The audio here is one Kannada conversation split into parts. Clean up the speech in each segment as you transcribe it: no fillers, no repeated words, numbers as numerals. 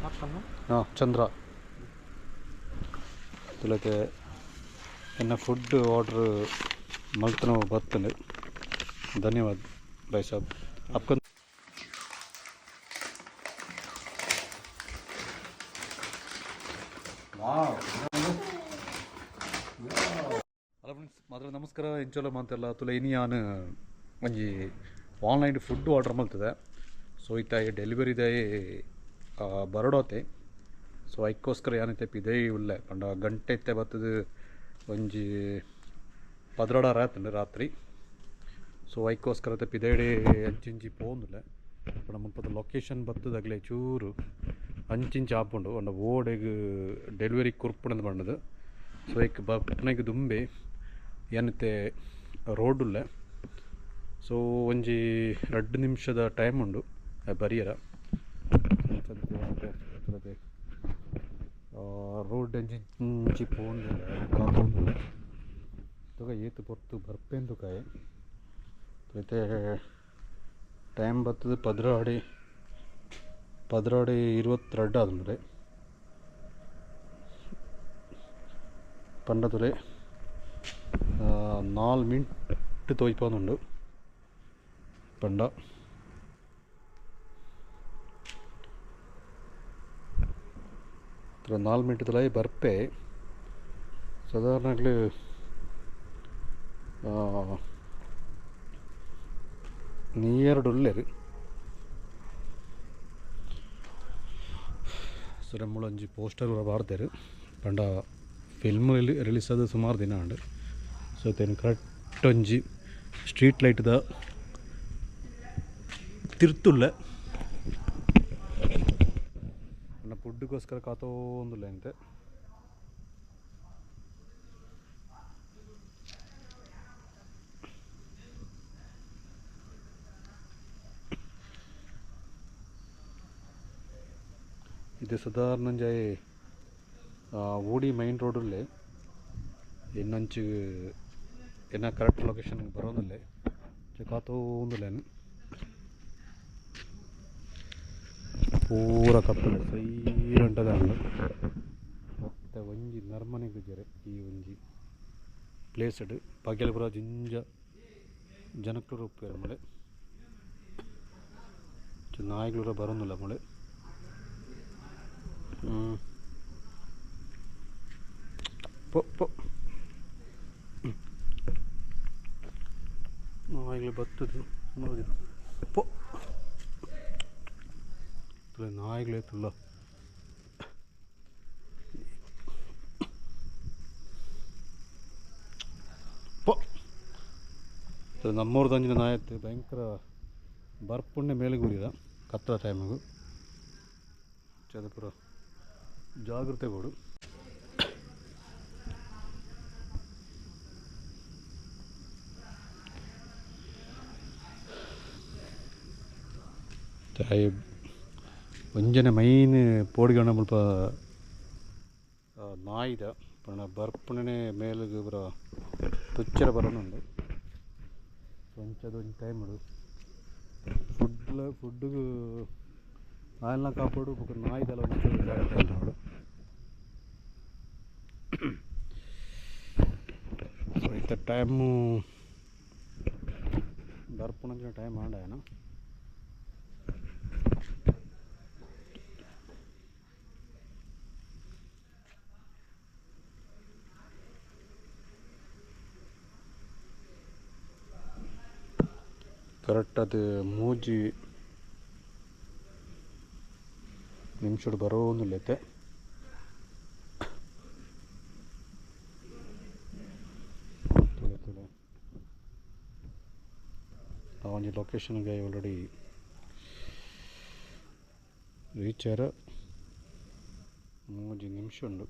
ಹಾಂ ಚಂದ್ರ ತುಲತೆ ಎನ್ನ ಫುಡ್ ಆರ್ಡ್ರ್ ಮಲ್ತನ ಬರ್ತಂಡು ಧನ್ಯವಾದ ಭಾಯ್ ಸಾಬ್ आपका ಹಲೋ ಫ್ರೆಂಡ್ಸ್ ಮಾತ್ರ ನಮಸ್ಕಾರ ಇಂಚೋಲ ಮಾತೆಲ್ಲ ತುಲ ಇನಿ ನಾನು ಒಂಜಿ ಆನ್ಲೈನ್ ಫುಡ್ ಆರ್ಡರ್ ಮಲ್ತದೆ ಸೊ ಇತ್ತಾಯಿ ಡೆಲಿವರಿದೇ ಬರಡೋತೆ ಸೊ ಐಕ್ಕೋಸ್ಕರ ಏನೈತೆ ಇದೇ ಉಳ್ಳೆ ಪಂಡ ಗಂಟೆ ಇತ್ತೆ ಬರ್ತದೆ ಒಂಜಿ ಪದ್ರಡ ರಾತ್ರಿ ಸೊ ಐಕ್ಕೋಸ್ಕರ ಪಿದೇಡೆ ಅಂಚಿಂಚಿ ಪೋಂದುಲ್ಲ ಪಂಡ ಮುಲ್ಪದ ಲೊಕೇಶನ್ ಬತ್ತದಾಗಲೇ ಚೂರು ಅಂಚಿಂಚಿ ಆಪುಂಡು ಅಂಡ ಓಡೆಗ್ ಡೆಲಿವರಿ ಕುರ್ಪುಣಂದು ಪಂಡದು ಸೊ ಐಕ್ ಬಪ್ಪನೆಗ್ ದುಂಬೆ ಏನತ್ತೆ ರೋಡುಲ್ಲ ಸೊ ಒಂಜಿ 2 ನಿಮಿಷದ ಟೈಮ್ ಉಂಡು ಬರಿಯರ ರೋಡ್ ಅಂಚಿ ಪೋಂದಿಲ್ಲ ತುಗ ಏತು ಪೊರ್ತು ಬರ್ಪೇಂದು ಕಾಯಿ ಮತ್ತೆ ಟೈಮ್ ಬರ್ತದೆ ಪದ್ರಾಡಿ 22 ಆದ್ಮೇಲೆ പണ്ടത്തിലെ 4 മിനിറ്റ് തോയിപ്പോന്നുണ്ട് പണ്ട 4 മിനിറ്റത്തിലായി ಬರ್ಪೆ ಸಾಧಾರಣಗಳು നീയറുള്ളര് സുരമുളഞ്ചി പോസ്റ്റർ വാർത്തര് പണ്ട ಫಿಲ್ಮ್ ರಿಲೀಸ್ ಆದ ಸುಮಾರು ದಿನ ಉಂಡು ಸೊ ತೇನು ಕರೆಕ್ಟ್ ಒಂಜಿ ಸ್ಟ್ರೀಟ್ ಲೈಟ್ದ ತಿರ್ತುಲ್ಲ ನನ್ನ ಫುಡ್ಗೋಸ್ಕರ ಕಾತೋಂದುಲ್ಲ ಅಂತೆ ಇದು ಸಾಧಾರಣ ಜಾಯ್ ಊಡಿ ಮೈನ್ ರೋಡಲ್ಲೇ ಇನ್ನೊಂಚು ಏನ ಕರೆಕ್ಟ್ ಲೊಕೇಶನ್ಗೆ ಬರೋದಿಲ್ಲ ಕಾತೋಂದಿಲ್ಲ ಪೂರ ಕಪ್ಪಲೆ ಸೈಲೆಂಟದ ಮತ್ತೆ ಒಂಜಿ ನರ್ಮನೆ ಗುಜರೆ ಈ ಒಂಜಿ ಪ್ಲೇಸ್ಡ್ ಪಗೆಲ್ ಪುರ ಜಿಂಜ ಜನಕ್ಕಳು ಉಪ್ಪೇರ ಮಳೆ ನಾಯಿಗಳು ಬರೋದಿಲ್ಲ ಮಳೆ ನಾಯಿಗಳು ಬರ್ತದೆ ನೋಡಿ ಪೊ ನಾಯಿಗಳೇ ತುಲ್ಲ ಪೊ ನಮ್ಮೂರ್ದು ಅಂಜಿನ ನಾಯತ್ತೆ ಭಯಂಕರ ಬರ್ಪುಣ್ಣೆ ಮೇಲೆ ಗುರಿದ ಕತ್ತರ ಟೈಮಿಗೂ ಚದಪುರ ಜಾಗ್ರತೆ ಕೊಡು ಒಂಜನೆ ಮೈನ್ ಪೋಡಿಗಣ ಮುಲ್ಪ ನಾಯಿದ ಪಣ ಬರ್ಪಣೆ ಮೇಲಿಗೆ ಬರ ತುಚ್ಚರ ಬರೋನುಂಡು ಒಂಚದೊಂದು ಟೈಮ್ ಇಡು ಫುಡ್ಡಿಗೆ ನಾಯೆಲ್ಲ ಕಾಪಾಡು ನಾಯಿದೆಲ್ಲ ನೋಡು ಸೊ ಇಂಥ ಟೈಮು ಬರ್ಪಣೆ ಟೈಮ್ ಆಂಡೇನ ಕರೆಕ್ಟ್ ಅದು 3 ನಿಮಿಷ ಬರೋದಿಲ್ಲೈತೆ ಅವನ ಲೊಕೇಶನ್ಗೆ ಆಲ್ರೆಡಿ ರೀಚ್ ಆರ 3 ನಿಮಿಷ ಉಂಡು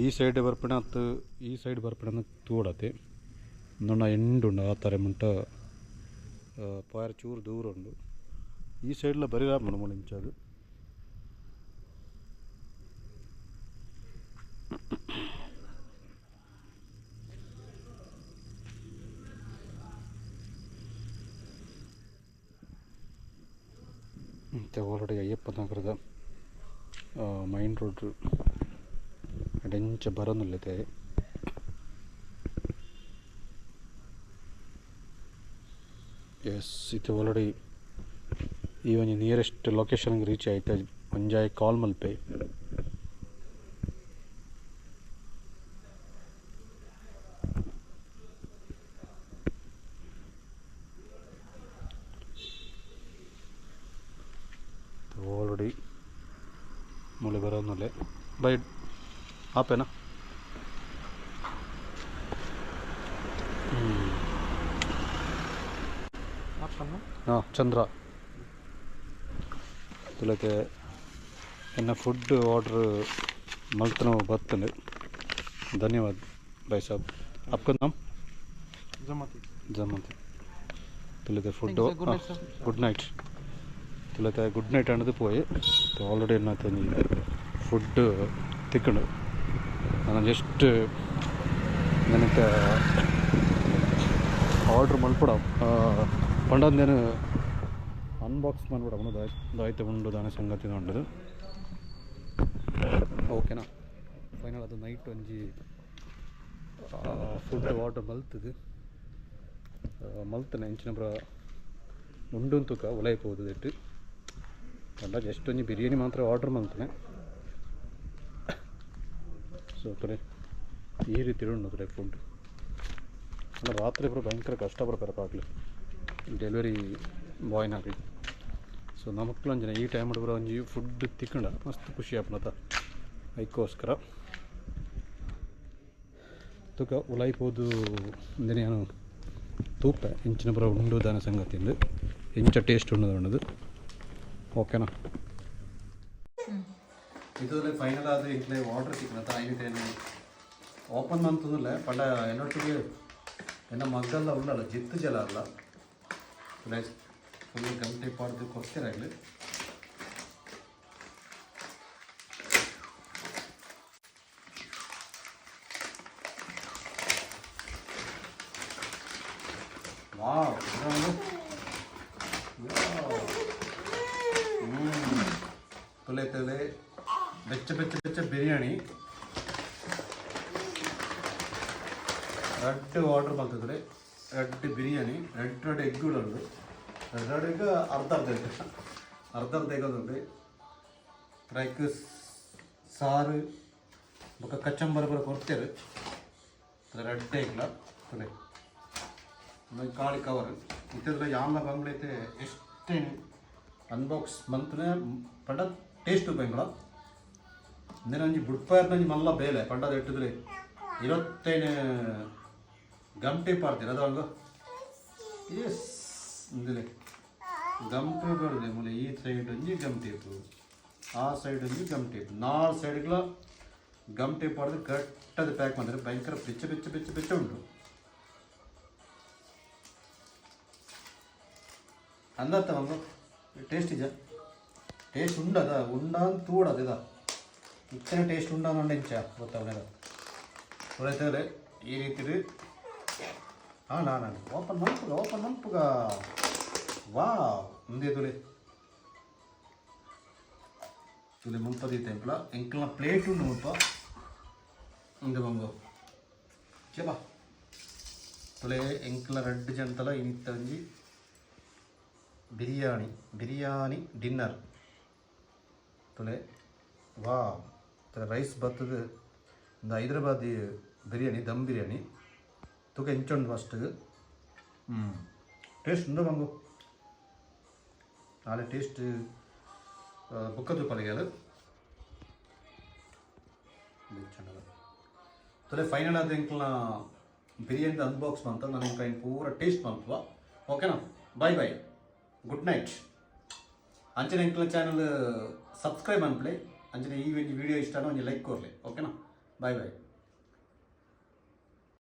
ಈ ಸೈಡ್ ಬರ್ಪಣೆ ಈ ಸೈಡ್ ಬರ್ಪಣೆ ತೂಡತ್ತೆ ನನ್ನ ಎಂಡುಂಡು ಆ ಥರ ಮುಂಟ ಪಾಯರ ಚೂರು ದೂರ ಉಂಡು ಈ ಸೈಡ್ಲ ಬರೀ ಮುಳಿಂಚದು ಮತ್ತು ಆಲ್ರೆಡಿ ಅಯ್ಯಪ್ಪ ನಗರದ ಮೈನ್ ರೋಡ್ ಅಡೆಂಚ ಬರೋನಿಲ್ಲದೆ ಎಸ್ ಇದು ಆಲ್ರೆಡಿ ಈ ಒಂದು ನಿಯರೆಸ್ಟ್ ಲೊಕೇಶನ್ಗೆ ರೀಚ್ ಆಯ್ತು ಒಂಜಾಯ್ ಕಾಲ್ ಮಲ್ಪೆ ಆಲ್ರೆಡಿ ಮೂಲೆ ಬರೋನಲ್ಲೇ ಬೈ ಆಪೇನಾ ಹಾಂ ಚಂದ್ರ ತುಲತೆ ಎನ್ನ ಫುಡ್ ಆರ್ಡ್ರ್ ಮಲ್ತನ ಬರ್ತಂಡು ಧನ್ಯವಾದ ಭಾಯ್ ಸಾಬ್ आपका नाम जमाती तुलते फुड गुड नाइट तुलते गुड नाइट ಅನ್ನೋದು പോയി ಆಲ್ರೆಡಿ ಏನಾಯ್ತು ಫುಡ್ ತಿಕ್ಕಂಡು ನಾನು ಜಸ್ಟ್ ನನಗೆ ಆರ್ಡ್ರ್ ಮಲ್ಪಡ ಪಂಡಂದೇನು ಅನ್ಬಾಕ್ಸ್ ಮಾಡ್ಬಿಡ ದಾಯ್ತು ಉಂಡು ದಾನ ಸಂಗತಿ ಉಂಡದು ಓಕೆನಾ ಫೈನಲ್ ಅದು ನೈಟ್ ಒಂಜಿ ಫುಡ್ ಆರ್ಡ್ರ್ ಮಲ್ತನೆ ಹೆಂಚಿನ ಬ್ರ ಉಂಡು ತೂಕ ಒಲೈಪೋದು ಇಟ್ಟು ಅಲ್ಲ ಜಸ್ಟ್ ಒಂಜಿ ಬಿರಿಯಾನಿ ಮಾತ್ರ ಆರ್ಡ್ರ್ ಮಲ್ತನೆ ಸೊ ತೊಲೆ ಈ ರೀತಿ ಉಂಡು ತೊಲೆ ಫುಡ್ ಅಲ್ಲ ರಾತ್ರಿ ಪೂರ ಭಯಂಕರ ಕಷ್ಟ ಬರ್ಬೇಕಾಗ್ಲಿ ಡೆಲಿವರಿ ಬಾಯ್ನಾಗಲಿ ಸೊ ನಮಕ್ಲು ಅಂಜನ ಈ ಟೈಮ್ ಹುಡುಗರ ಒಂಜಿ ಫುಡ್ ತಿಕ್ಕಂಡ ಮಸ್ತ್ ಖುಷಿ ಆಪ್ನತ ಅದಕ್ಕೋಸ್ಕರ ತುಕ ಉಲಾಯ್ಬೋದು ಅಂದೇನೆ ನಾನು ತೂಪೆ ಇಂಚಿನ ಬರೋ ಉಂಡು ದಾನ ಸಂಗತಿಯಿಂದ ಇಂಚ ಟೇಸ್ಟ್ ಉಣ್ಣದು ಉಣ್ಣದು ಓಕೆನಾ ಇದರಲ್ಲಿ ಫೈನಲ್ ಆದರೆ ಇಂಟ್ಲೇ ಆರ್ಡ್ರ್ ತಿಕ್ಕನತ ಐನಿಟೇನು ಓಪನ್ ಮಂತಂದ್ರೆ ಪಂಡ ಏನೊಟ್ಟಿಗೆ ಎನ್ನ ಮಗ್ಗಲ್ಲ ಉಳ್ಳಲ್ಲ ಜಿತ್ತು ಜಲ ಅಲ್ಲ ಫುಲ್ ಗಂಟೆ ಪಾಡ್ದು ಕೊಡ್ತಿರಾಗಲಿ ವಾವ್ ತೊಲೆ ತೊಲೆ ಬೆಚ್ಚ ಬಿರಿಯಾನಿ ರೆಡ್ ಆರ್ಡ್ರ್ ಮಾಡ್ತಿದ್ರೆ ರೆಡ್ ಬಿರಿಯಾನಿ ರೆಡ್ ಎಗ್ಗಳು ಉಂಟು ರೆಡ್ ಎಗ್ ಅರ್ಧ ಎಗ್ಗದುಂಟು ಫ್ರೈಕ್ ಸಾರು ಬೊಕ್ಕ ಕಚ್ಚಂಬರ ಬರ ಕೊಡ್ತೇವೆ ರೆಡ್ ಎಗ್ಲ ತೊಲೆ ಕಾಳಿ ಕವರ್ ಇತ್ತಿದ್ರೆ ಯಾಮ್ಲ ಬಂಗ್ಳೈತೆ ಎಷ್ಟೇ ಅನ್ಬಾಕ್ಸ್ ಮಂತ್ನೇ ಪಂಡ ಟೇಸ್ಟ್ ಬೆಂಗಳ ಇಂದಿನ ಒಂಜಿ ಬುಡ್ಪಾಯರ್ನಂಜಿ ಮಲ್ಲ ಬೇಲೆ ಪಂಡದ ಇಟ್ಟಿದ್ರೆ 25 ಗಮ್ ಟೇಪ್ ಆಡ್ತೀರ ಅದಾಗ ಎಸ್ ಇಂದಿಲೆ ಗಮ್ ಟೇಪ್ ಆಡಿದೆ ಮೂಲೆ ಈ ಸೈಡ್ ಒಂಜಿ ಗಮ್ ಟೇಪು ಆ ಸೈಡ್ ಒಂಜಿ ಗಮ್ ಟೇಪ್ 4 ಸೈಡ್ಗಳ ಗಮ್ ಟೇಪ್ ಆಡಿದ್ರೆ ಕರೆಕ್ಟದು ಪ್ಯಾಕ್ ಮಾಡಿದ್ರೆ ಭಯಂಕರ ಬೆಚ್ಚ ಉಂಟು ಅಂದತ್ತ ಒಂದು ಟೇಸ್ಟ್ ಇದೆ ಟೇಸ್ಟ್ ಉಂಡದ ಉಂಡಾನ್ ತೂಡದ ಇದ ಇಚ್ಚಿನ ಟೇಸ್ಟ್ ಉಂಡಾನ ಇಂಚ ಗೊತ್ತಾವನೆದ ಹೊರತಂದರೆ ಈ ರೀತಿ ಹಾಂ ನಾನು ಓಪನ್ ಮಲ್ಪುಗ ವಾ ಮುಂದೆ ತುಲೆ ಮುಲ್ಪದೀತೆ ಎಂಕ್ಲ ಪ್ಲೇಟ್ ಉಂಡು ಮುಲ್ಪ ಇಂದು ಬಂಗು ಚೇಬಾ ತುಲೆ ಎಂಕ್ಲ ರೆಡ್ ಜಂತಲ ಇನಿತ್ತ ಒಂಜಿ ಬಿರಿಯಾನಿ ಡಿನ್ನರ್ ತುಲೆ ವಾ ತುಲೆ ರೈಸ್ ಬರ್ತದೆ ಒಂದು ಹೈದ್ರಾಬಾದಿ ಬಿರಿಯಾನಿ ದಮ್ ಬಿರಿಯಾನಿ ತುಕ ಎಂಚುಂಡು ಫಸ್ಟ್ ಟೇಸ್ಟ್ ಉಂಡು ಮಂಗು ನಾಳೆ ಟೇಸ್ಟ್ ಬುಕ್ಕದು ಪಲ್ಯದು ತುಲೆ ಫೈನಲ್ ಆದ ಎಂಕ್ಲ ಬಿರಿಯಾನಿ ಅನ್ಬಾಕ್ಸ್ ಮಾಡ್ತ ನಾನು ಎಂಕ ಪೂರ ಟೇಸ್ಟ್ ಮಾಡ್ತವ ಓಕೆನಾ ಬಾಯ್ ಗುಡ್ ನೈಟ್ ಅಂಚನೆ ಎಂಕ್ಲ ಚಾನಲ್ ಸಬ್ಸ್ಕ್ರೈಬ್ ಅನ್ಪ್ಲೆ ಅಂಚನೆ ಈ ವಿಡಿಯೋ ಇಷ್ಟ ಒಂಜಿ ಲೈಕ್ ಕೊರ್ಲೆ ಓಕೆನಾ ಬಾಯ್